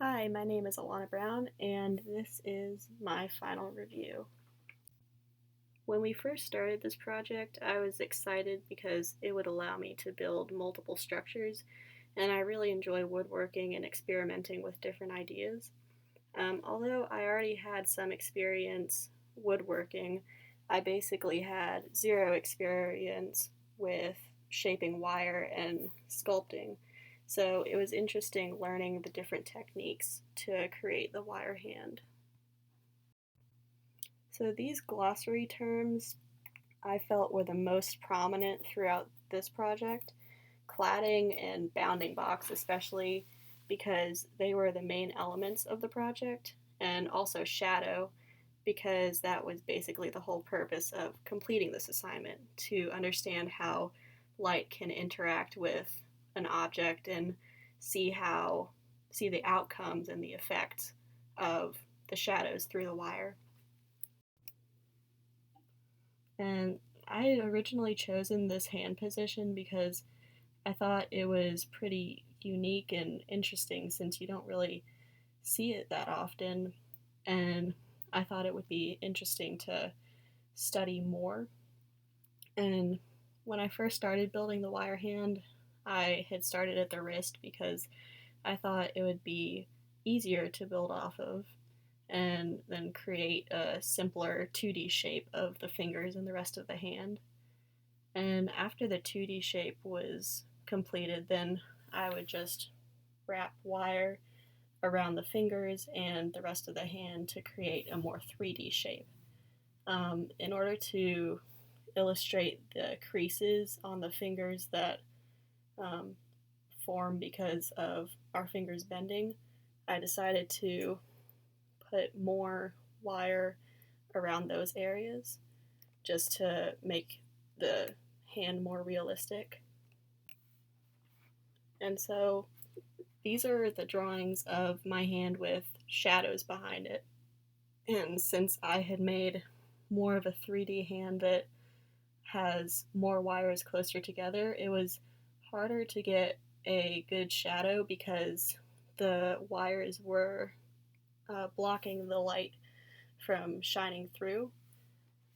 Hi, my name is Alana Brown, and this is my final review. When we first started this project, I was excited because it would allow me to build multiple structures, and I really enjoy woodworking and experimenting with different ideas. Although I already had some experience woodworking, I basically had zero experience with shaping wire and sculpting. So it was interesting learning the different techniques to create the wire hand. So these glossary terms I felt were the most prominent throughout this project, cladding and bounding box especially, because they were the main elements of the project, and also shadow, because that was basically the whole purpose of completing this assignment, to understand how light can interact with an object and see the outcomes and the effects of the shadows through the wire. And I had originally chosen this hand position because I thought it was pretty unique and interesting since you don't really see it that often, and I thought it would be interesting to study more. And when I first started building the wire hand, I had started at the wrist because I thought it would be easier to build off of and then create a simpler 2D shape of the fingers and the rest of the hand. And after the 2D shape was completed, then I would just wrap wire around the fingers and the rest of the hand to create a more 3D shape. In order to illustrate the creases on the fingers that form because of our fingers bending, I decided to put more wire around those areas just to make the hand more realistic. And so these are the drawings of my hand with shadows behind it. And since I had made more of a 3D hand that has more wires closer together, it was harder to get a good shadow because the wires were blocking the light from shining through.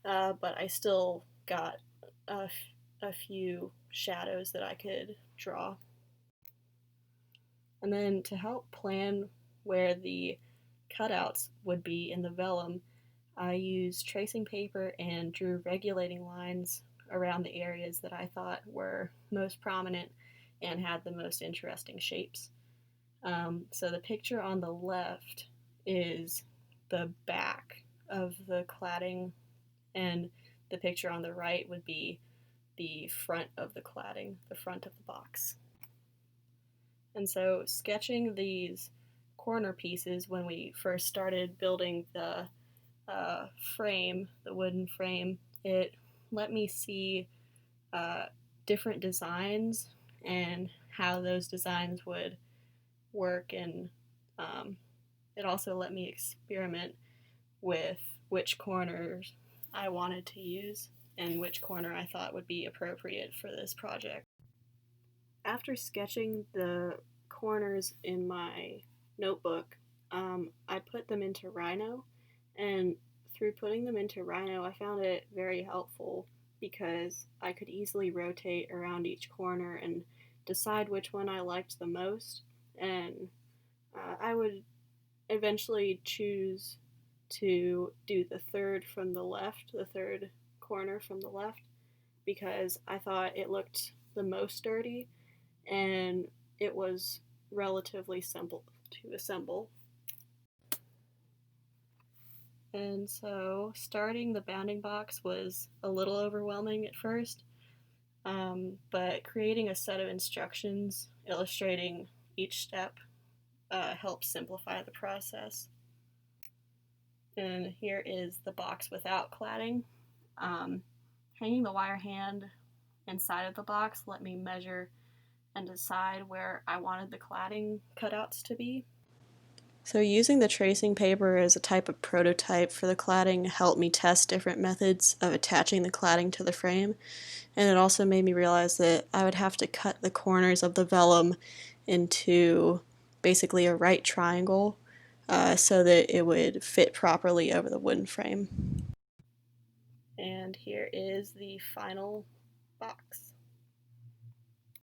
But I still got a few shadows that I could draw. And then to help plan where the cutouts would be in the vellum, I used tracing paper and drew regulating lines around the areas that I thought were most prominent and had the most interesting shapes. So the picture on the left is the back of the cladding, and the picture on the right would be the front of the cladding, the front of the box. And so sketching these corner pieces when we first started building the frame, the wooden frame, it let me see different designs and how those designs would work, and it also let me experiment with which corners I wanted to use and which corner I thought would be appropriate for this project. After sketching the corners in my notebook, I put them into Rhino, and through putting them into Rhino, I found it very helpful because I could easily rotate around each corner and decide which one I liked the most, and I would eventually choose to do the third from the left, the third corner from the left, because I thought it looked the most sturdy and it was relatively simple to assemble. And so starting the bounding box was a little overwhelming at first, but creating a set of instructions illustrating each step helps simplify the process. And here is the box without cladding. Hanging the wire hand inside of the box let me measure and decide where I wanted the cladding cutouts to be. So using the tracing paper as a type of prototype for the cladding helped me test different methods of attaching the cladding to the frame, and it also made me realize that I would have to cut the corners of the vellum into basically a right triangle so that it would fit properly over the wooden frame. And here is the final box.